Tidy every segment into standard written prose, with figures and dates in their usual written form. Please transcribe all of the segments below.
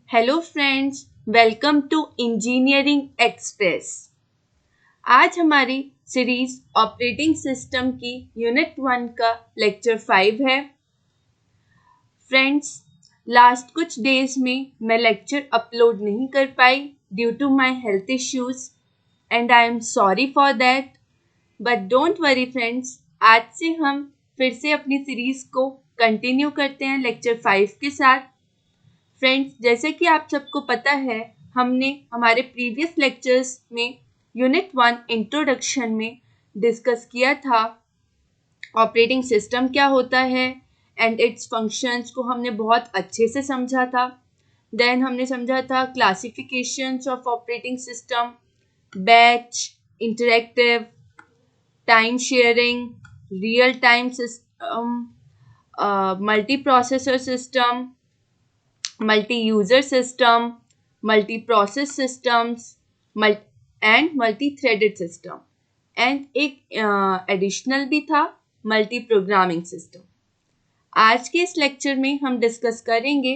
Hello friends, welcome to engineering express. आज हमारी series operating system की यूनिट 1 का लेक्चर 5 है। फ्रेंड्स, लास्ट कुछ डेज में मैं लेक्चर अपलोड नहीं कर पाई due to my health issues and I am sorry for that. But don't worry friends, आज से हम फिर से अपनी सीरीज को कंटिन्यू करते हैं लेक्चर 5 के साथ। फ्रेंड्स, जैसे कि आप सबको पता है, हमने हमारे प्रीवियस लेक्चर्स में यूनिट 1 इंट्रोडक्शन में डिस्कस किया था ऑपरेटिंग सिस्टम क्या होता है एंड इट्स फंक्शंस को हमने बहुत अच्छे से समझा था। देन हमने समझा था classifications of operating system, batch, interactive, time sharing, real time system, multi processor system, multi-user system, multi-process systems, and multi-threaded system, and एक एडिशनल भी था multi-programming system। आज के इस लेक्चर में हम डिस्कस करेंगे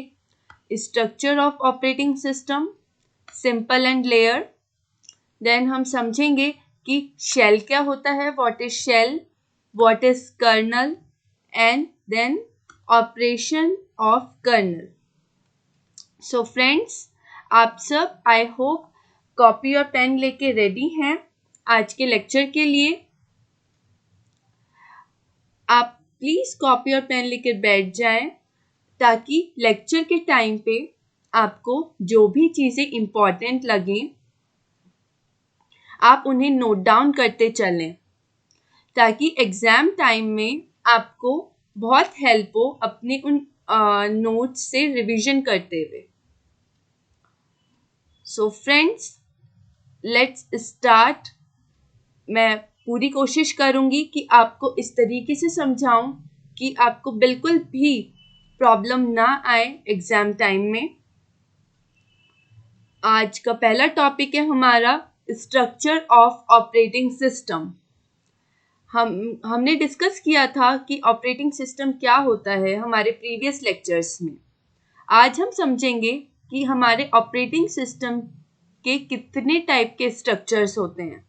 structure of operating system, simple and layer. Then हम समझेंगे कि शेल क्या होता है, what is shell, what is kernel, and then operation of kernel. So friends, आप सब आई होप कॉपी और पेन लेके रेडी हैं आज के लेक्चर के लिए। आप प्लीज कॉपी और पेन लेकर बैठ जाएं ताकि लेक्चर के टाइम पे आपको जो भी चीजें इंपॉर्टेंट लगें आप उन्हें नोट डाउन करते चलें, ताकि एग्जाम टाइम में आपको बहुत हेल्प हो अपने उन नोट्स से रिवीजन करते हुए। So friends, let's start. मैं पूरी कोशिश करूंगी कि आपको इस तरीके से समझाऊं कि आपको बिल्कुल भी प्रॉब्लम ना आए एग्जाम टाइम में। आज का पहला टॉपिक है हमारा स्ट्रक्चर ऑफ ऑपरेटिंग सिस्टम। हमने डिस्कस किया था कि ऑपरेटिंग सिस्टम क्या होता है हमारे प्रीवियस लेक्चर्स में। आज हम समझेंगे कि हमारे ऑपरेटिंग सिस्टम के कितने टाइप के स्ट्रक्चर्स होते हैं।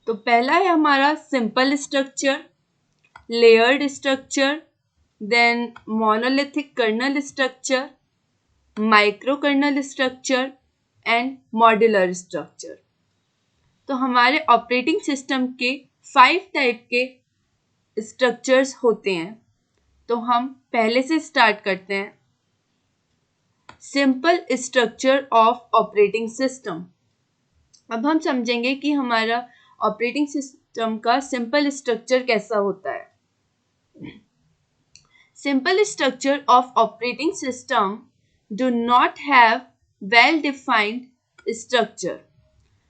तो पहला है हमारा simple structure, layered structure, then monolithic kernel structure, micro kernel structure and modular structure. तो हमारे ऑपरेटिंग सिस्टम के 5 टाइप के स्ट्रक्चर्स होते हैं। तो हम पहले से स्टार्ट करते हैं। Simple structure of operating system. अब हम समझेंगे कि हमारा ऑपरेटिंग सिस्टम का सिंपल स्ट्रक्चर कैसा होता है। Simple structure of operating system do not have well defined structure.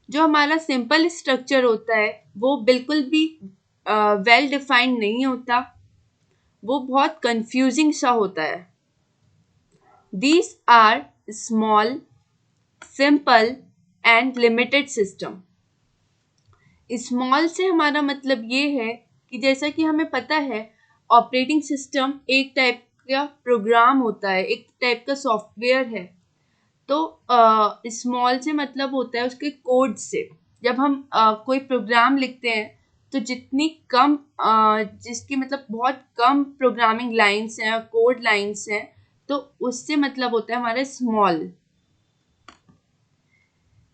जो हमारा सिंपल स्ट्रक्चर होता है वो बिल्कुल भी वेल डिफाइंड नहीं होता, वो बहुत कंफ्यूजिंग सा होता है। These are small, simple and limited system। Small से हमारा मतलब ये है कि जैसा कि हमें पता है ऑपरेटिंग सिस्टम एक टाइप का प्रोग्राम होता है, एक टाइप का सॉफ्टवेयर है। तो स्मॉल से मतलब होता है उसके कोड से। जब हम कोई प्रोग्राम लिखते हैं तो जितनी कम जिसकी मतलब बहुत कम प्रोग्रामिंग लाइंस हैं, कोड लाइंस हैं, तो उससे मतलब होता है हमारा स्मॉल।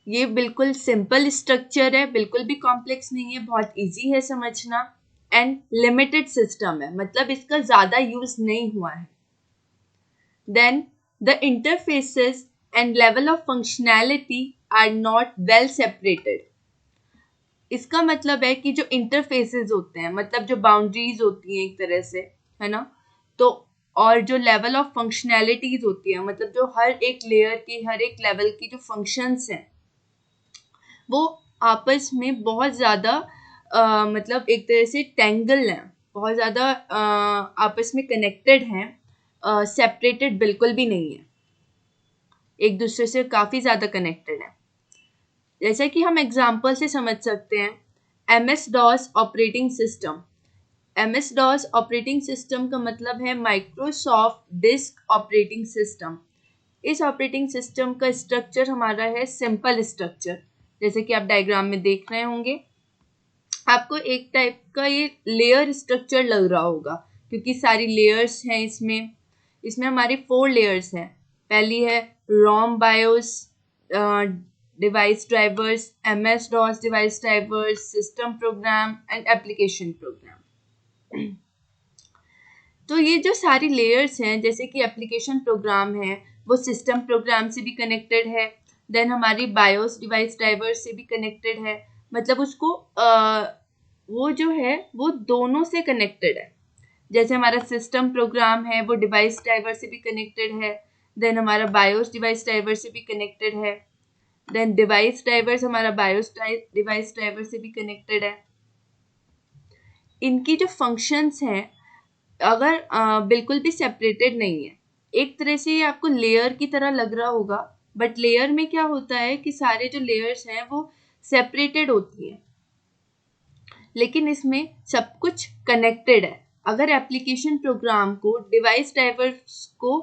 ये बिल्कुल सिंपल स्ट्रक्चर है, बिल्कुल भी कॉम्प्लेक्स नहीं है, बहुत इजी है समझना। एंड लिमिटेड सिस्टम है, मतलब इसका ज़्यादा यूज नहीं हुआ है। Then the interfaces and level of functionality are not well separated. इसका मतलब है कि जो इंटरफेसेस होते हैं, मतलब जो बाउंड्रीज होती हैं एक तरह से, है ना, तो और जो लेवल ऑफ फंक्शनैलिटीज होती है, मतलब जो हर एक लेयर की, हर एक लेवल की जो फंक्शंस हैं वो आपस में बहुत ज़्यादा मतलब एक तरह से टेंगल हैं, बहुत ज़्यादा आपस में कनेक्टेड हैं, सेपरेटेड बिल्कुल भी नहीं है, एक दूसरे से काफ़ी ज़्यादा कनेक्टेड है। जैसे कि हम एग्जाम्पल से समझ सकते हैं, MS-DOS operating system. MS-DOS operating system का मतलब है माइक्रोसॉफ्ट डिस्क ऑपरेटिंग सिस्टम। इस ऑपरेटिंग सिस्टम का स्ट्रक्चर हमारा है सिंपल स्ट्रक्चर, जैसे कि आप डायग्राम में देख रहे होंगे। आपको एक टाइप का ये लेयर स्ट्रक्चर लग रहा होगा क्योंकि सारी लेयर्स हैं इसमें। इसमें हमारी 4 लेयर्स हैं। पहली है ROM BIOS device drivers, MS DOS device drivers, system program and application program. तो ये जो सारी लेयर्स हैं, जैसे कि एप्लीकेशन प्रोग्राम है वो सिस्टम प्रोग्राम से भी कनेक्टेड है, देन हमारी बायोस डिवाइस ड्राइवर से भी कनेक्टेड है, मतलब उसको वो जो है वो दोनों से कनेक्टेड है। जैसे हमारा सिस्टम प्रोग्राम है वो डिवाइस ड्राइवर से भी कनेक्टेड है, देन हमारा बायोस डिवाइस ड्राइवर से भी कनेक्टेड है, देन डिवाइस ड्राइवर्स हमारा बायोस डिवाइस ड्राइवर से भी कनेक्टेड है। इनकी जो फंक्शंस हैं अगर बिल्कुल भी सेपरेटेड नहीं है। एक तरह से ये आपको लेयर की तरह लग रहा होगा, बट लेयर में क्या होता है कि सारे जो लेयर्स हैं वो सेपरेटेड होती हैं, लेकिन इसमें सब कुछ कनेक्टेड है। अगर एप्लीकेशन प्रोग्राम को डिवाइस ड्राइवर्स को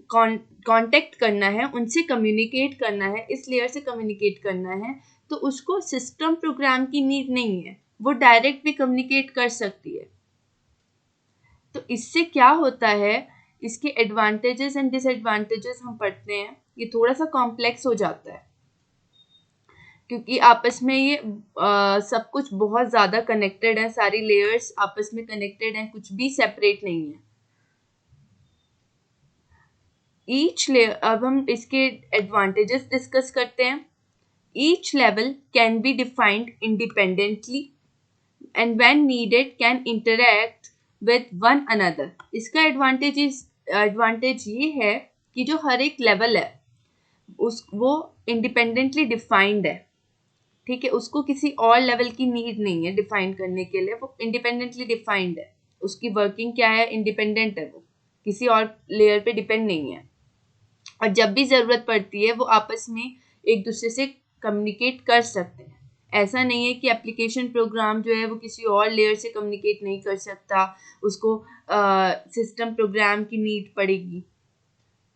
कांटेक्ट करना है, उनसे कम्युनिकेट करना है, इस लेयर से कम्युनिकेट करना है, तो उसको सिस्टम प्रोग्राम की नीड नहीं है, वो डायरेक्ट भी कम्युनिकेट कर सकती है। तो इससे क्या होता है, इसके एडवांटेजेस एंड डिसएडवांटेजेस हम पढ़ते हैं। ये थोड़ा सा कॉम्प्लेक्स हो जाता है क्योंकि आपस में ये सब कुछ बहुत ज़्यादा कनेक्टेड है, सारी लेयर्स आपस में कनेक्टेड हैं, कुछ भी सेपरेट नहीं है। ईच लेयर, अब हम इसके एडवांटेजेस डिस्कस करते हैं। Each level can be defined independently and when needed can interact with one another. इसका एडवांटेज ये है कि जो हर एक लेवल है वो इंडिपेंडेंटली डिफाइंड है, ठीक है, उसको किसी और लेवल की नीड नहीं है डिफाइन करने के लिए, वो इंडिपेंडेंटली डिफाइंड है। उसकी वर्किंग क्या है, इंडिपेंडेंट है, वो किसी और लेयर पे डिपेंड नहीं है, और जब भी ज़रूरत पड़ती है वो आपस में एक दूसरे से कम्युनिकेट कर सकते हैं। ऐसा नहीं है कि एप्लीकेशन प्रोग्राम जो है वो किसी और लेयर से कम्युनिकेट नहीं कर सकता, उसको सिस्टम प्रोग्राम की नीड पड़ेगी।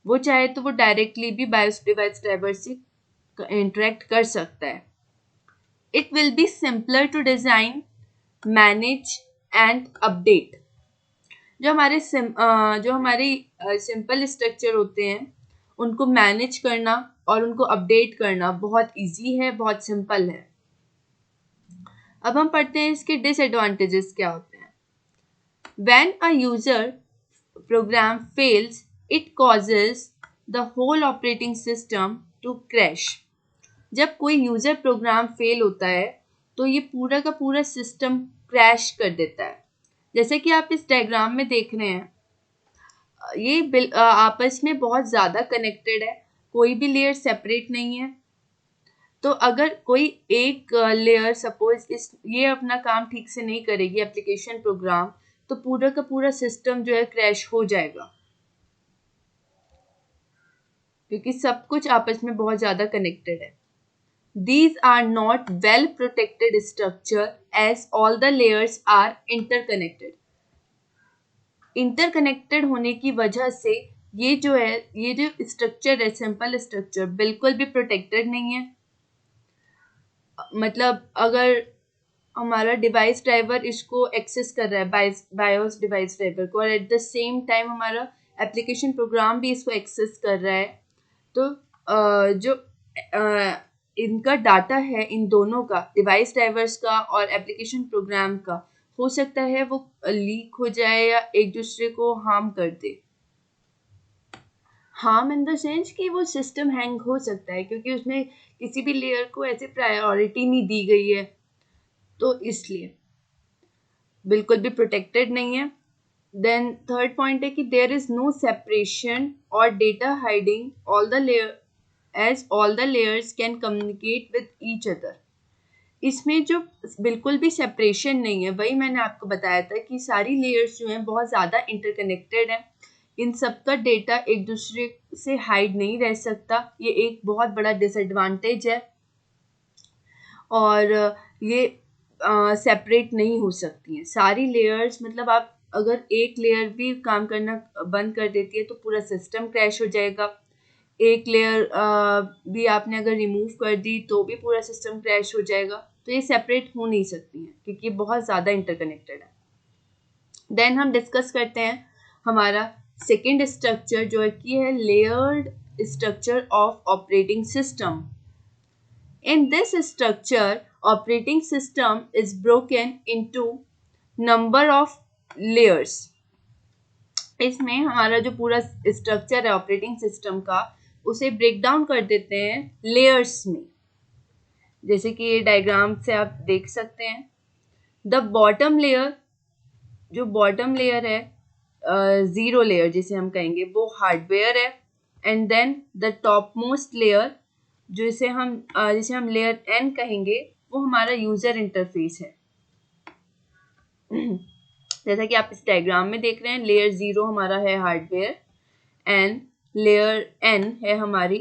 वो चाहे तो वो डायरेक्टली भी बायोस डिवाइस ड्राइवर से इंटरेक्ट कर सकता है। It will be simpler to design, manage and update. जो हमारे सिंपल स्ट्रक्चर होते हैं उनको मैनेज करना और उनको अपडेट करना बहुत इजी है, बहुत सिंपल है। अब हम पढ़ते हैं इसके डिसएडवांटेजेस क्या होते हैं। When a user program fails, it causes the whole operating system to crash. जब कोई यूजर प्रोग्राम फेल होता है तो ये पूरा का पूरा सिस्टम क्रैश कर देता है। जैसे कि आप इस डायग्राम में देख रहे हैं, ये आपस में बहुत ज़्यादा कनेक्टेड है, कोई भी लेयर सेपरेट नहीं है। तो अगर कोई एक लेयर सपोज ये अपना काम ठीक से नहीं करेगी एप्लीकेशन प्रोग्राम, तो पूरा का पूरा सिस्टम जो है क्रैश हो जाएगा, क्योंकि सब कुछ आपस में बहुत ज़्यादा कनेक्टेड है। These are not well protected structure as all the layers are interconnected. Interconnected होने की वजह से ये जो स्ट्रक्चर है, सिंपल स्ट्रक्चर, बिल्कुल भी प्रोटेक्टेड नहीं है। मतलब अगर हमारा डिवाइस ड्राइवर इसको एक्सेस कर रहा है, बायोस डिवाइस ड्राइवर को, और एट द सेम टाइम हमारा एप्लीकेशन प्रोग्राम भी इसको एक्सेस कर रहा है, तो जो इनका डाटा है, इन दोनों का, डिवाइस ड्राइवर्स का और एप्लीकेशन प्रोग्राम का, हो सकता है वो लीक हो जाए या एक दूसरे को हार्म कर दे। हार्म इन द सेंस कि वो सिस्टम हैंग हो सकता है क्योंकि उसमें किसी भी लेयर को ऐसे प्रायोरिटी नहीं दी गई है, तो इसलिए बिल्कुल भी प्रोटेक्टेड नहीं है। देन थर्ड पॉइंट है कि देयर इज नो सेपरेशन और data hiding all the layer as all the layers can communicate with each other. इसमें जो बिल्कुल भी सेपरेशन नहीं है, वही मैंने आपको बताया था कि सारी लेयर्स जो हैं बहुत ज़्यादा इंटरकनेक्टेड हैं, इन सब का डेटा एक दूसरे से हाइड नहीं रह सकता। ये एक बहुत बड़ा डिसएडवांटेज है, और ये सेपरेट नहीं हो सकती हैं सारी लेयर्स। मतलब आप अगर एक लेयर भी काम करना बंद कर देती है तो पूरा सिस्टम क्रैश हो जाएगा। एक लेयर भी आपने अगर रिमूव कर दी तो भी पूरा सिस्टम क्रैश हो जाएगा। तो ये सेपरेट हो नहीं सकती हैं क्योंकि बहुत ज़्यादा इंटरकनेक्टेड है। देन हम डिस्कस करते हैं हमारा सेकेंड स्ट्रक्चर जो है कि है layered structure of operating system. In this structure, operating system is broken into number of layers. इसमें हमारा जो पूरा स्ट्रक्चर है ऑपरेटिंग सिस्टम का उसे ब्रेक डाउन कर देते हैं लेयर्स में, जैसे कि ये डायग्राम से आप देख सकते हैं। द बॉटम लेयर, जो बॉटम लेयर है ज़ीरो लेयर जिसे हम कहेंगे, वो हार्डवेयर है। And then the top most layer जिसे हम लेयर एन कहेंगे, वो हमारा यूजर इंटरफेस है। जैसा कि आप इस डायग्राम में देख रहे हैं, लेयर 0 हमारा है हार्डवेयर एंड लेयर एन है हमारी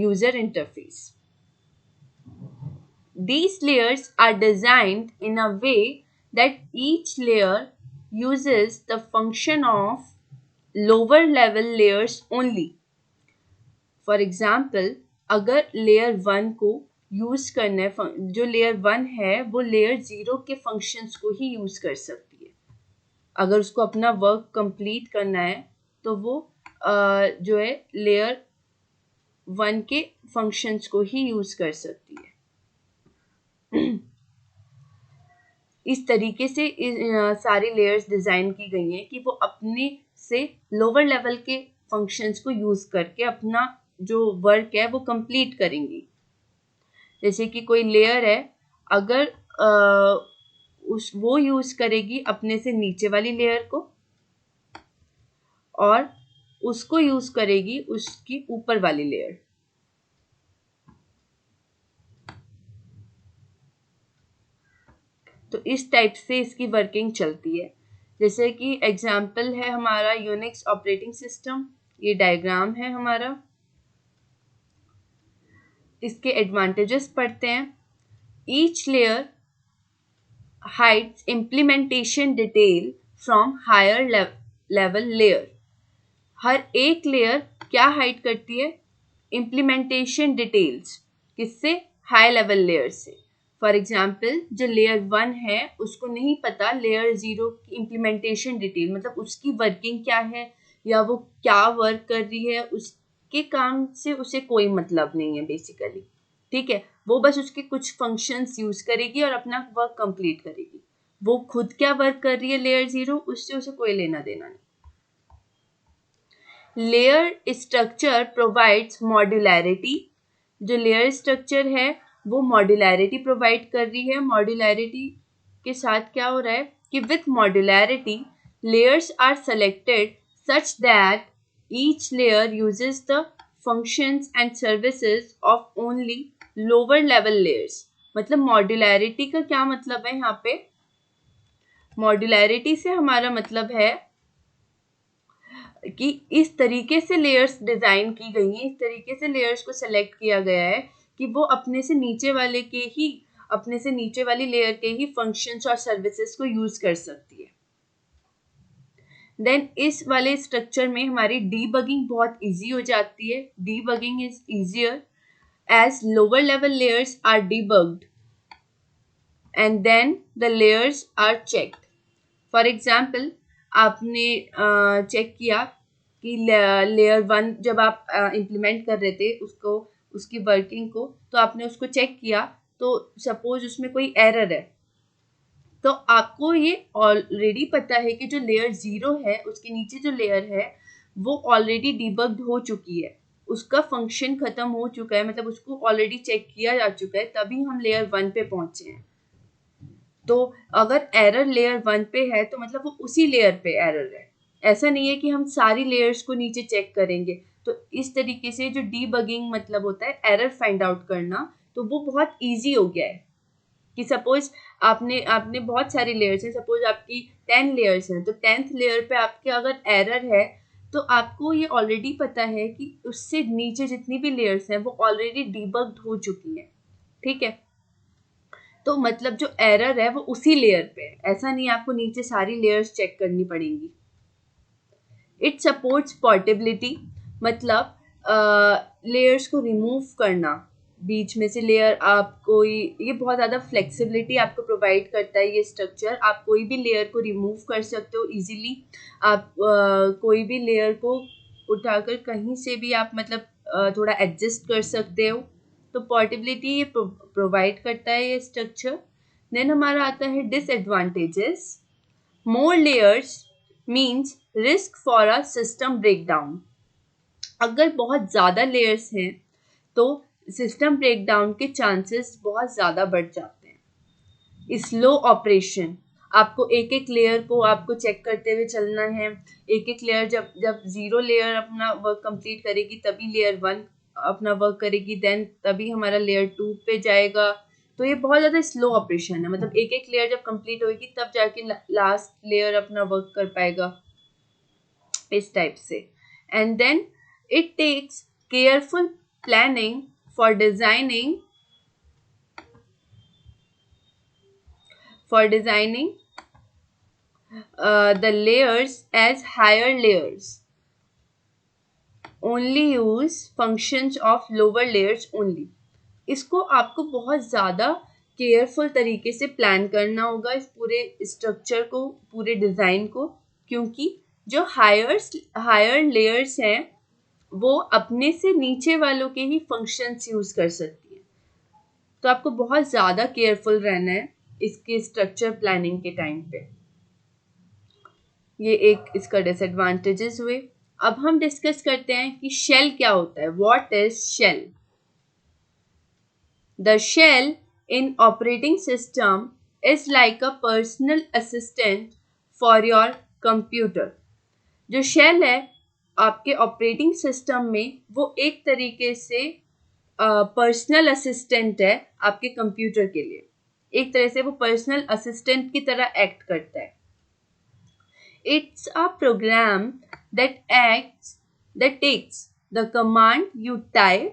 user interface. These layers are designed in a way that each layer uses the function of lower level layers only. For example, अगर लेयर 1 को यूज़ करना है, जो लेयर 1 है वो लेयर 0 के फंक्शंस को ही यूज़ कर सकती है। अगर उसको अपना वर्क कंप्लीट करना है तो वो जो है लेयर 1 के फंक्शंस को ही यूज़ कर सकती है। इस तरीके से सारी लेयर्स डिज़ाइन की गई हैं कि वो अपने से लोअर लेवल के फंक्शंस को यूज़ करके अपना जो वर्क है वो कंप्लीट करेंगी। जैसे कि कोई लेयर है, अगर वो यूज़ करेगी अपने से नीचे वाली लेयर को और उसको यूज़ करेगी उसकी ऊपर वाली लेयर। तो इस टाइप से इसकी वर्किंग चलती है। जैसे कि एग्जाम्पल है हमारा यूनिक्स ऑपरेटिंग सिस्टम, ये डायग्राम है हमारा। इसके एडवांटेजेस पढ़ते हैं। Each layer hides implementation detail from higher level layer. हर एक लेयर क्या हाइड करती है? Implementation details. किससे? हाई लेवल लेयर से। फॉर एग्जाम्पल, जो लेयर 1 है उसको नहीं पता लेयर 0 की इम्प्लीमेंटेशन डिटेल, मतलब उसकी वर्किंग क्या है या वो क्या वर्क कर रही है, उसके काम से उसे कोई मतलब नहीं है बेसिकली। ठीक है, वो बस उसके कुछ फंक्शंस यूज करेगी और अपना वर्क कंप्लीट करेगी। वो खुद क्या वर्क कर रही है लेयर 0, उससे उसे कोई लेना देना नहीं। Layer structure provides modularity. जो लेयर स्ट्रक्चर है वो मॉड्यूलैरिटी प्रोवाइड कर रही है। मॉड्यूलैरिटी के साथ क्या हो रहा है कि with modularity layers are selected such that each layer uses the functions and services of only lower level layers। मतलब मॉड्यूलैरिटी का क्या मतलब है यहाँ पे? मॉड्यूलैरिटी से हमारा मतलब है कि इस तरीके से लेयर्स डिजाइन की गई हैं, इस तरीके से लेयर्स को सेलेक्ट किया गया है कि वो अपने से नीचे वाली लेयर के ही फंक्शंस और सर्विसेज को यूज कर सकती है। देन इस वाले स्ट्रक्चर में हमारी डीबगिंग बहुत इजी हो जाती है। Debugging is easier as lower level layers are debugged and then the layers are checked. For example, आपने चेक किया कि लेयर 1 जब आप इम्प्लीमेंट कर रहे थे उसकी वर्किंग को, तो आपने उसको चेक किया, तो सपोज उसमें कोई एरर है, तो आपको ये ऑलरेडी पता है कि जो लेयर 0 है उसके नीचे जो लेयर है वो ऑलरेडी डिबग्ड हो चुकी है, उसका फंक्शन खत्म हो चुका है, मतलब उसको ऑलरेडी चेक किया जा चुका है, तभी हम लेयर 1 पे पहुंचे हैं। तो अगर एरर लेयर 1 पे है तो मतलब वो उसी लेयर पे एरर है। ऐसा नहीं है कि हम सारी लेयर्स को नीचे चेक करेंगे। तो इस तरीके से जो डीबगिंग मतलब होता है एरर फाइंड आउट करना, तो वो बहुत ईजी हो गया है कि सपोज आपने बहुत सारी लेयर्स हैं, सपोज आपकी 10 लेयर्स हैं, तो 10th लेयर पे आपके अगर एरर है तो आपको ये ऑलरेडी पता है कि उससे नीचे जितनी भी लेयर्स हैं वो ऑलरेडी डिबग्ड हो चुकी हैं। ठीक है, तो मतलब जो एरर है वो उसी लेयर पे है, ऐसा नहीं आपको नीचे सारी लेयर्स चेक करनी पड़ेंगी। इट सपोर्ट्स पोर्टेबिलिटी, मतलब लेयर्स को रिमूव करना, बीच में से लेयर आप कोई, ये बहुत ज़्यादा फ्लेक्सिबिलिटी आपको प्रोवाइड करता है ये स्ट्रक्चर। आप कोई भी लेयर को रिमूव कर सकते हो इजीली। आप कोई भी लेयर को उठाकर कहीं से भी आप मतलब थोड़ा एडजस्ट कर सकते हो। तो पोर्टेबिलिटी ये प्रोवाइड करता है ये स्ट्रक्चर। देन हमारा आता है disadvantages. More layers means risk for a system breakdown. अगर बहुत ज़्यादा लेयर्स हैं तो सिस्टम ब्रेकडाउन के चांसेस बहुत ज़्यादा बढ़ जाते हैं। स्लो ऑपरेशन, आपको एक एक लेयर को आपको चेक करते हुए चलना है। एक एक लेयर जब जब जीरो लेयर अपना वर्क कंप्लीट करेगी तभी लेयर 1 अपना वर्क करेगी, देन तभी हमारा लेयर 2 पे जाएगा। तो ये बहुत ज़्यादा स्लो ऑपरेशन है, मतलब एक एक लेयर जब कंप्लीट होगी तब जाके लास्ट लेयर अपना वर्क कर पाएगा, इस टाइप से। And then it takes careful planning for designing the layers as higher layers. Only use functions of lower layers only. इसको आपको बहुत ज़्यादा केयरफुल तरीके से प्लान करना होगा इस पूरे स्ट्रक्चर को, पूरे डिज़ाइन को, क्योंकि जो हायर लेयर्स हैं वो अपने से नीचे वालों के ही फंक्शंस यूज़ कर सकती है। तो आपको बहुत ज़्यादा केयरफुल रहना है इसके स्ट्रक्चर प्लानिंग के टाइम पे। ये एक इसका डिसएडवांटेजेस हुए। अब हम डिस्कस करते हैं कि शेल क्या होता है। What is shell? The shell in operating system is like a personal assistant for your computer. जो शेल है आपके ऑपरेटिंग सिस्टम में वो एक तरीके से पर्सनल असिस्टेंट है आपके कंप्यूटर के लिए। एक तरह से वो पर्सनल असिस्टेंट की तरह एक्ट करता है। It's a program that takes the command you type,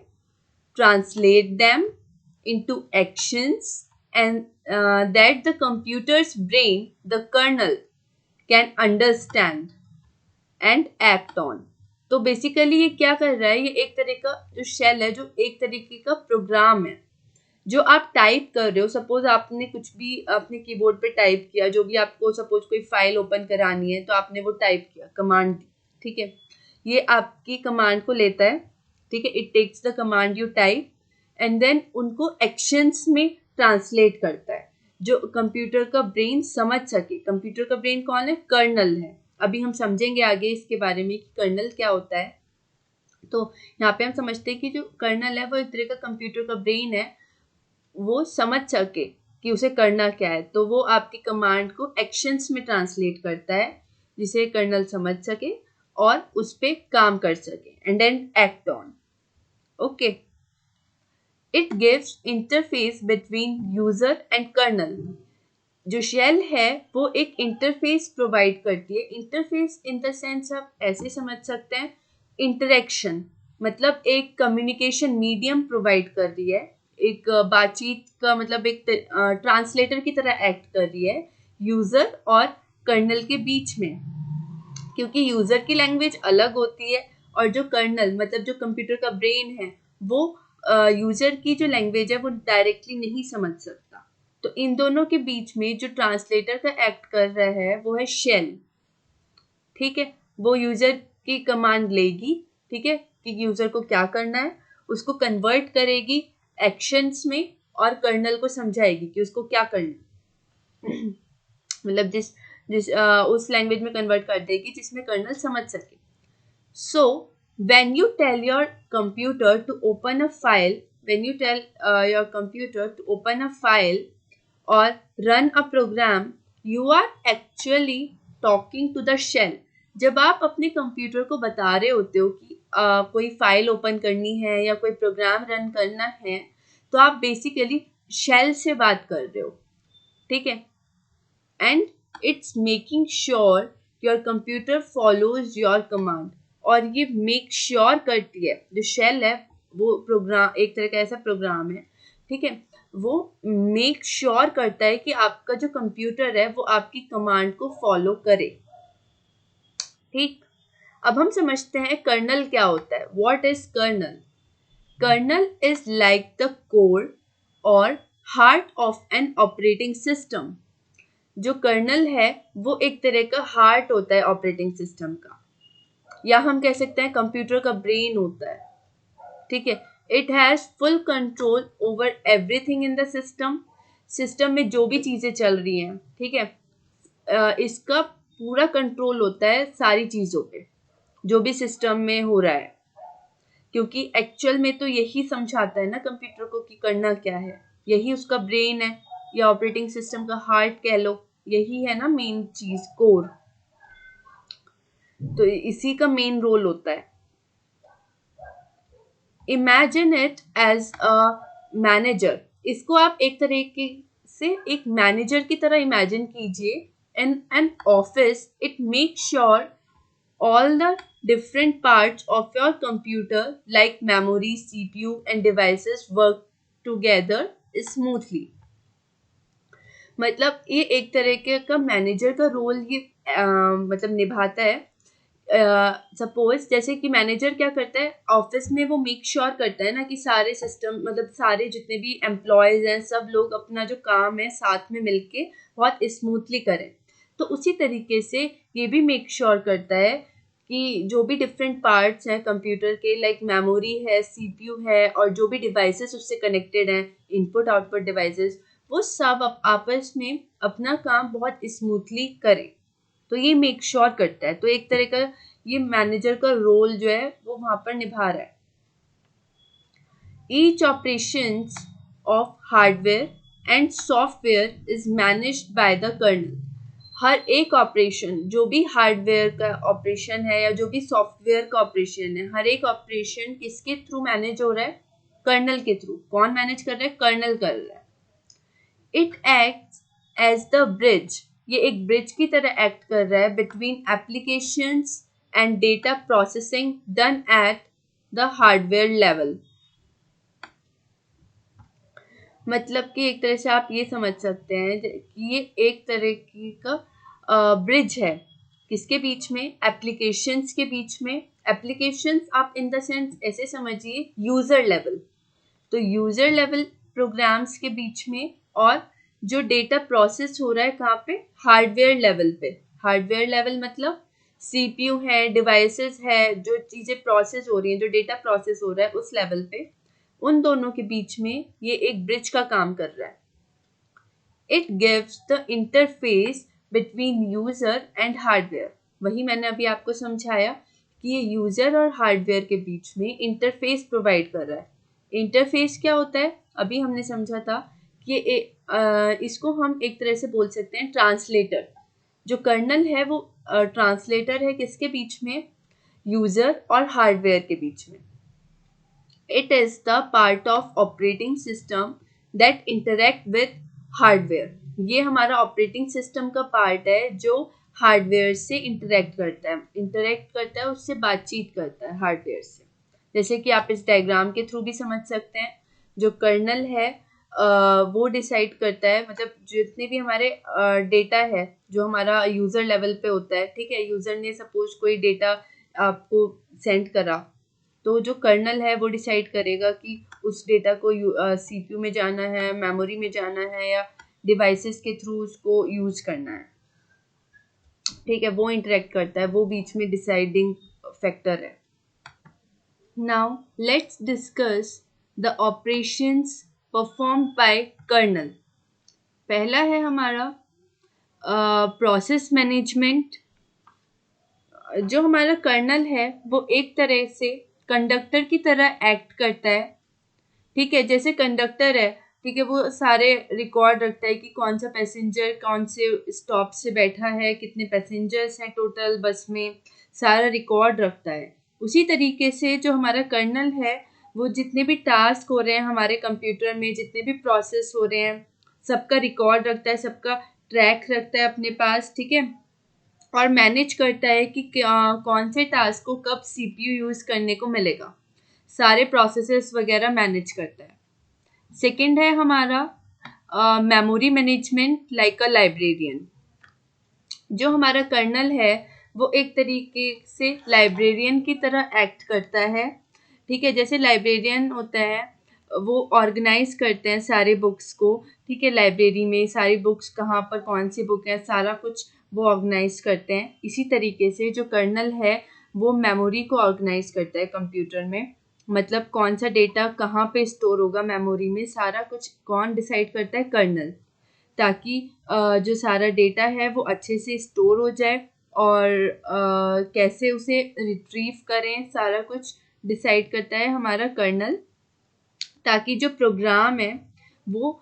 translate them into actions, and that the computer's brain, the kernel, can understand and act on. तो बेसिकली ये क्या कर रहा है, ये एक तरह का जो शेल है, जो एक तरीके का प्रोग्राम है जो आप टाइप कर रहे हो। सपोज आपने कुछ भी अपने कीबोर्ड पे टाइप किया, जो भी आपको सपोज कोई फाइल ओपन करानी है तो आपने वो टाइप किया, कमांड दी, ठीक है। ये आपकी कमांड को लेता है, ठीक है। It takes the command you type and then उनको एक्शंस में ट्रांसलेट करता है, जो कंप्यूटर का ब्रेन समझ सके। कंप्यूटर का ब्रेन कौन है? कर्नल है। अभी हम समझेंगे आगे इसके बारे में कि कर्नल क्या होता है। तो यहाँ पे हम समझते हैं कि जो कर्नल है वो एक तरह का कंप्यूटर का ब्रेन है, वो समझ सके कि उसे करना क्या है। तो वो आपकी कमांड को एक्शंस में ट्रांसलेट करता है जिसे कर्नल समझ सके और उस पर काम कर सके and then act on. Okay, it gives interface between user and kernel. जो शेल है वो एक इंटरफेस प्रोवाइड करती है। इंटरफेस इन द सेंस आप ऐसे समझ सकते हैं, इंटरेक्शन, मतलब एक कम्युनिकेशन मीडियम प्रोवाइड कर रही है, एक बातचीत का मतलब एक ट्रांसलेटर की तरह एक्ट कर रही है यूजर और कर्नल के बीच में। क्योंकि यूजर की लैंग्वेज अलग होती है और जो कर्नल मतलब जो कंप्यूटर का ब्रेन है वो यूजर की जो लैंग्वेज है वो डायरेक्टली नहीं समझ सकता। तो इन दोनों के बीच में जो ट्रांसलेटर का एक्ट कर रहा है वो है शेल, ठीक है। वो यूजर की कमांड लेगी, ठीक है, कि यूजर को क्या करना है, उसको कन्वर्ट करेगी एक्शंस में और कर्नल को समझाएगी कि उसको क्या करना है। मतलब जिस जिस उस लैंग्वेज में कन्वर्ट कर देगी जिसमें कर्नल समझ सके। सो when you tell your computer to open a file, when you tell your computer to open a file or run a program, you are actually talking to the shell. जब आप अपने computer को बता रहे होते हो कि कोई फाइल ओपन करनी है या कोई प्रोग्राम रन करना है तो आप बेसिकली शेल से बात कर रहे हो, ठीक है। And it's making sure your computer follows your command. और ये मेक श्योर करती है, जो शेल है वो प्रोग्राम एक तरह का ऐसा प्रोग्राम है, ठीक है, वो मेक श्योर करता है कि आपका जो कंप्यूटर है वो आपकी कमांड को फॉलो करे। ठीक, अब हम समझते हैं कर्नल क्या होता है। What is kernel? Kernel is like the core और heart of an operating system. जो कर्नल है वो एक तरह का हार्ट होता है ऑपरेटिंग सिस्टम का, या हम कह सकते हैं कंप्यूटर का ब्रेन होता है। ठीक है, it has full control over everything in the system. System में जो भी चीजें चल रही हैं, ठीक है, इसका पूरा कंट्रोल होता है सारी चीजों पे, जो भी सिस्टम में हो रहा है। क्योंकि एक्चुअल में तो यही समझाता है ना कंप्यूटर को कि करना क्या है, यही उसका ब्रेन है या ऑपरेटिंग सिस्टम का हार्ट कह लो, यही है ना मेन चीज, कोर। तो इसी का मेन रोल होता है। Imagine it as a manager. इसको आप एक तरीके से एक मैनेजर की तरह इमेजिन कीजिए। In an office it make sure all the different parts of your computer like memory, CPU and devices work together smoothly। मतलब ये एक तरीके का मैनेजर का रोल ये मतलब निभाता है। सपोज जैसे कि मैनेजर क्या करता है ऑफिस में, वो मेक श्योर करता है ना कि सारे सिस्टम, मतलब सारे जितने भी एम्प्लॉयज हैं सब लोग अपना जो काम है साथ में मिलके बहुत स्मूथली करें। तो उसी तरीके से ये भी मेक श्योर करता है कि जो भी डिफरेंट पार्ट्स हैं कंप्यूटर के, लाइक मेमोरी है, सीपीयू है, और जो भी डिवाइसेस उससे कनेक्टेड हैं, इनपुट आउटपुट डिवाइसेस, वो सब आपस में अपना काम बहुत स्मूथली करें। तो ये मेक श्योर करता है। तो एक तरह का ये मैनेजर का रोल जो है वो वहां पर निभा रहा है। Each operations of hardware and software is managed by the kernel. हर एक ऑपरेशन, जो भी हार्डवेयर का ऑपरेशन है या जो भी सॉफ्टवेयर का ऑपरेशन है, हर एक ऑपरेशन किसके थ्रू मैनेज हो रहा है? कर्नल के थ्रू। कौन मैनेज कर रहा है? कर्नल कर रहा है। It acts as the bridge. ये एक ब्रिज की तरह एक्ट कर रहा है between applications and data processing done at the hardware level. मतलब कि एक तरह से आप ये समझ सकते हैं कि ये एक तरह की का ब्रिज है किसके बीच में? एप्लीकेशंस के बीच में। एप्लीकेशंस आप इन द सेंस ऐसे समझिए यूजर लेवल, तो यूजर लेवल प्रोग्राम्स के बीच में, और जो डेटा प्रोसेस हो रहा है कहाँ पे? हार्डवेयर लेवल पे। हार्डवेयर लेवल मतलब सीपीयू है, डिवाइसेस है, जो चीजें प्रोसेस हो रही हैं, जो डेटा प्रोसेस हो रहा है उस लेवल पे, उन दोनों के बीच में ये एक ब्रिज का काम कर रहा है। It gives the interface between user and hardware. वही मैंने अभी आपको समझाया कि ये यूजर और हार्डवेयर के बीच में इंटरफेस प्रोवाइड कर रहा है। इंटरफेस क्या होता है? अभी हमने समझा था कि इसको हम एक तरह से बोल सकते हैं ट्रांसलेटर। जो कर्नल है वो ट्रांसलेटर है किसके बीच में? यूजर और हार्डवेयर के बीच में। It is the part of operating system that interact with hardware। ये हमारा ऑपरेटिंग सिस्टम का पार्ट है जो हार्डवेयर से इंटरेक्ट करता है, उससे बातचीत करता है हार्डवेयर से। जैसे कि आप इस डायग्राम के थ्रू भी समझ सकते हैं। जो कर्नल है वो डिसाइड करता है, मतलब जितने भी हमारे डेटा है जो हमारा यूजर लेवल पे होता है, ठीक है, यूजर ने सपोज कोई डेटा आपको सेंड करा, तो जो कर्नल है वो डिसाइड करेगा कि उस डेटा को सीपीयू में जाना है, मेमोरी में जाना है, या डिवाइसेस के थ्रू उसको यूज करना है। ठीक है, वो इंटरेक्ट करता है, वो बीच में डिसाइडिंग फैक्टर है। Now let's discuss the operations performed by kernel. पहला है हमारा प्रोसेस मैनेजमेंट। जो हमारा कर्नल है वो एक तरह से कंडक्टर की तरह एक्ट करता है। ठीक है, जैसे कंडक्टर है, ठीक है, वो सारे रिकॉर्ड रखता है कि कौन सा पैसेंजर कौन से स्टॉप से बैठा है, कितने पैसेंजर्स हैं टोटल बस में, सारा रिकॉर्ड रखता है। उसी तरीके से जो हमारा कर्नल है वो जितने भी टास्क हो रहे हैं हमारे कंप्यूटर में, जितने भी प्रोसेस हो रहे हैं, सबका रिकॉर्ड रखता है, सबका ट्रैक रखता है अपने पास। ठीक है, और मैनेज करता है कि कौन से टास्क को कब सीपीयू यूज करने को मिलेगा। सारे प्रोसेसेस वगैरह मैनेज करता है। सेकंड है हमारा मेमोरी मैनेजमेंट लाइक अ लाइब्रेरियन। जो हमारा कर्नल है वो एक तरीके से लाइब्रेरियन की तरह एक्ट करता है। ठीक है, जैसे लाइब्रेरियन होता है वो ऑर्गेनाइज करते हैं सारे बुक्स को। ठीक है, लाइब्रेरी में सारी बुक्स कहाँ पर कौन सी बुक है सारा कुछ वो ऑर्गेनाइज करते हैं। इसी तरीके से जो कर्नल है वो मेमोरी को ऑर्गेनाइज करता है कंप्यूटर में। मतलब कौन सा डेटा कहाँ पे स्टोर होगा मेमोरी में सारा कुछ कौन डिसाइड करता है? कर्नल। ताकि जो सारा डेटा है वो अच्छे से स्टोर हो जाए और कैसे उसे रिट्रीव करें सारा कुछ डिसाइड करता है हमारा कर्नल, ताकि जो प्रोग्राम है वो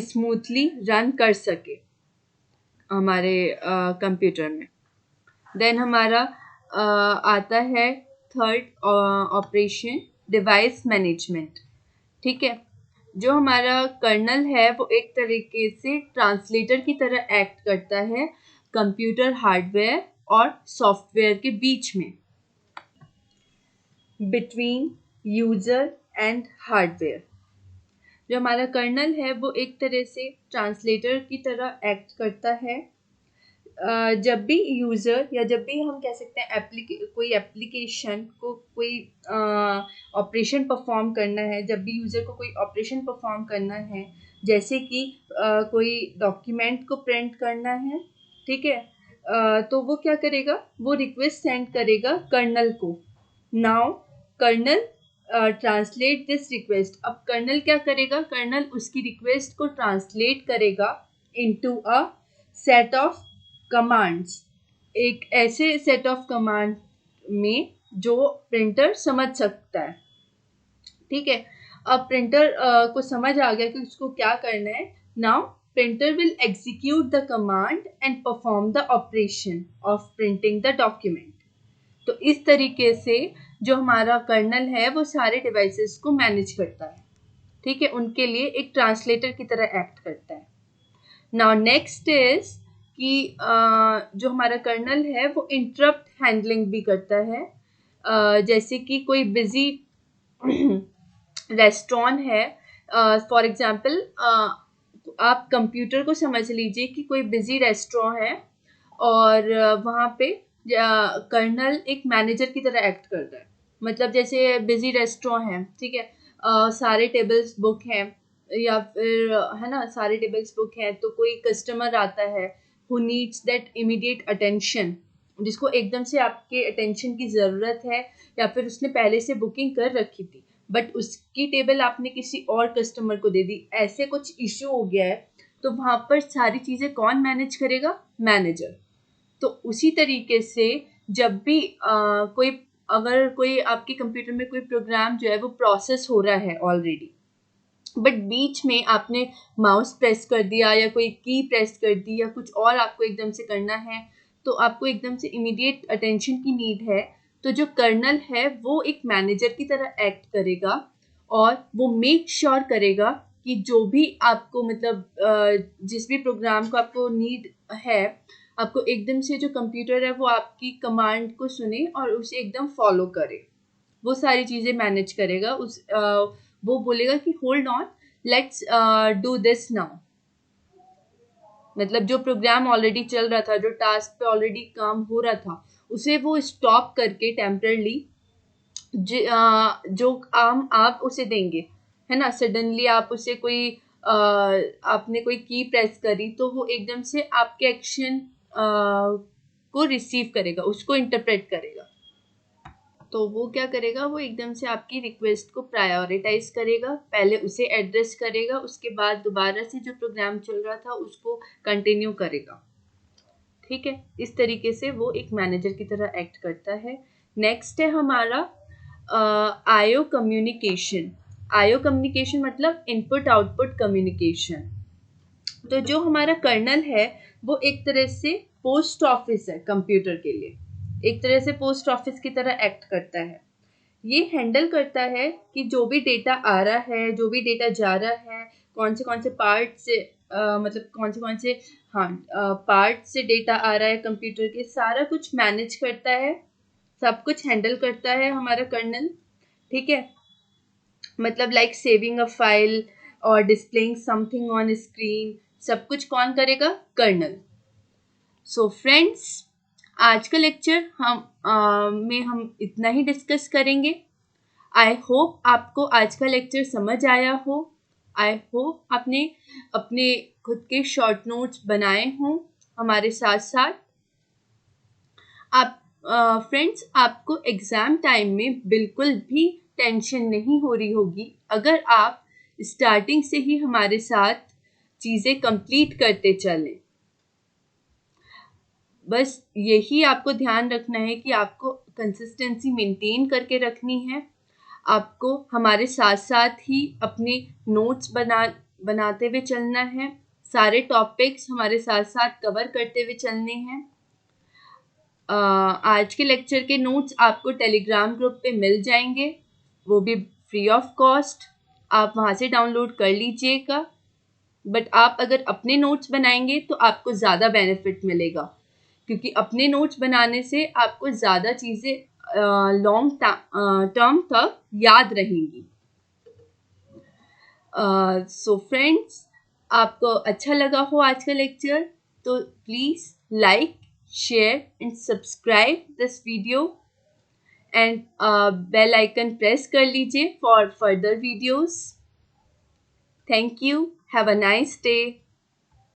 स्मूथली रन कर सके हमारे कंप्यूटर में। देन हमारा आता है थर्ड ऑपरेशन, डिवाइस मैनेजमेंट। ठीक है, जो हमारा कर्नल है वो एक तरीके से ट्रांसलेटर की तरह एक्ट करता है कंप्यूटर हार्डवेयर और सॉफ्टवेयर के बीच में, बिटवीन यूजर एंड हार्डवेयर। जो हमारा कर्नल है वो एक तरह से ट्रांसलेटर की तरह एक्ट करता है। जब भी यूज़र या जब भी हम कह सकते हैं कोई एप्लीकेशन को कोई ऑपरेशन परफॉर्म करना है, जब भी यूज़र को कोई ऑपरेशन परफॉर्म करना है, जैसे कि कोई डॉक्यूमेंट को प्रिंट करना है, ठीक है, तो वो क्या करेगा? वो रिक्वेस्ट सेंड करेगा कर्नल को। Now kernel translate this request. अब कर्नल क्या करेगा? कर्नल उसकी रिक्वेस्ट को ट्रांसलेट करेगा into a set of commands, एक ऐसे सेट ऑफ कमांड में जो प्रिंटर समझ सकता है। ठीक है, अब प्रिंटर को समझ आ गया कि उसको क्या करना है। Now printer will execute the command and perform the operation of printing the document. तो इस तरीके से जो हमारा कर्नल है वो सारे डिवाइसेस को मैनेज करता है। ठीक है, उनके लिए एक ट्रांसलेटर की तरह एक्ट करता है। नाउ नेक्स्ट इज कि जो हमारा कर्नल है वो इंटरप्ट हैंडलिंग भी करता है। जैसे कि कोई बिजी रेस्टोरेंट है, फॉर एग्जांपल आप कंप्यूटर को समझ लीजिए कि कोई बिजी रेस्टोरेंट है और वहाँ पे कर्नल एक मैनेजर की तरह एक्ट करता है। मतलब जैसे बिजी रेस्टोरेंट है, ठीक है, सारे टेबल्स बुक हैं या फिर है ना, सारे टेबल्स बुक हैं, तो कोई कस्टमर आता है who needs that immediate attention, जिसको एकदम से आपके अटेंशन की ज़रूरत है, या फिर उसने पहले से बुकिंग कर रखी थी बट उसकी टेबल आपने किसी और कस्टमर को दे दी, ऐसे कुछ इश्यू हो गया है, तो वहाँ पर सारी चीज़ें कौन मैनेज करेगा? मैनेजर। तो उसी तरीके से जब भी अगर कोई आपके कंप्यूटर में कोई प्रोग्राम जो है वो प्रोसेस हो रहा है ऑलरेडी, बट बीच में आपने माउस प्रेस कर दिया या कोई की प्रेस कर दी या कुछ और आपको एकदम से करना है, तो आपको एकदम से इमीडिएट अटेंशन की नीड है, तो जो कर्नल है वो एक मैनेजर की तरह एक्ट करेगा और वो मेक श्योर करेगा कि जो भी आपको मतलब जिस भी प्रोग्राम को आपको नीड है, आपको एकदम से जो कंप्यूटर है वो आपकी कमांड को सुने और उसे एकदम फॉलो करे। वो सारी चीज़ें मैनेज करेगा। वो बोलेगा कि hold on, let's do this now. मतलब जो प्रोग्राम ऑलरेडी चल रहा था, जो टास्क पे ऑलरेडी काम हो रहा था, उसे वो स्टॉप करके टेम्परली जो काम आप उसे देंगे, है ना, सडनली आप उसे कोई आपने कोई की प्रेस करी तो वो एकदम से आपके एक्शन को रिसीव करेगा, उसको इंटरप्रेट करेगा। तो वो क्या करेगा? वो एकदम से आपकी रिक्वेस्ट को प्रायोरिटाइज करेगा, पहले उसे एड्रेस करेगा, उसके बाद दोबारा से जो प्रोग्राम चल रहा था उसको कंटिन्यू करेगा। ठीक है, इस तरीके से वो एक मैनेजर की तरह एक्ट करता है। नेक्स्ट है हमारा आईओ कम्युनिकेशन। आईओ कम्युनिकेशन मतलब इनपुट आउटपुट कम्युनिकेशन। तो जो हमारा कर्नल है वो एक तरह से पोस्ट ऑफिस है कंप्यूटर के लिए, एक तरह से पोस्ट ऑफिस की तरह एक्ट करता है। ये हैंडल करता है कि जो भी डेटा आ रहा है, जो भी डेटा जा रहा है, कौन से पार्ट से मतलब कौन से हाँ पार्ट से डेटा आ रहा है कंप्यूटर के, सारा कुछ मैनेज करता है, सब कुछ हैंडल करता है हमारा कर्नल। ठीक है, मतलब लाइक सेविंग अ फाइल और डिस्प्लेइंग समथिंग ऑन स्क्रीन, सब कुछ कौन करेगा? कर्नल। सो फ्रेंड्स, आज का लेक्चर हम इतना ही डिस्कस करेंगे। आई होप आपको आज का लेक्चर समझ आया हो। आई होप आपने अपने खुद के शॉर्ट नोट्स बनाए हों हमारे साथ साथ। आप फ्रेंड्स, आपको एग्ज़ाम टाइम में बिल्कुल भी टेंशन नहीं हो रही होगी अगर आप स्टार्टिंग से ही हमारे साथ चीज़ें कंप्लीट करते चलें। बस यही आपको ध्यान रखना है कि आपको कंसिस्टेंसी मेंटेन करके रखनी है। आपको हमारे साथ साथ ही अपने नोट्स बनाते हुए चलना है। सारे टॉपिक्स हमारे साथ साथ कवर करते हुए चलने हैं। आज के लेक्चर के नोट्स आपको टेलीग्राम ग्रुप पे मिल जाएंगे, वो भी फ्री ऑफ कॉस्ट। आप वहाँ से डाउनलोड कर लीजिएगा। बट आप अगर अपने नोट्स बनाएंगे तो आपको ज़्यादा बेनिफिट मिलेगा, क्योंकि अपने नोट्स बनाने से आपको ज़्यादा चीज़ें लॉन्ग टर्म तक याद रहेंगी। सो फ्रेंड्स, आपको अच्छा लगा हो आज का लेक्चर तो please like, share and subscribe this video and bell icon press कर लीजिए for further videos. Thank you. Have a nice day.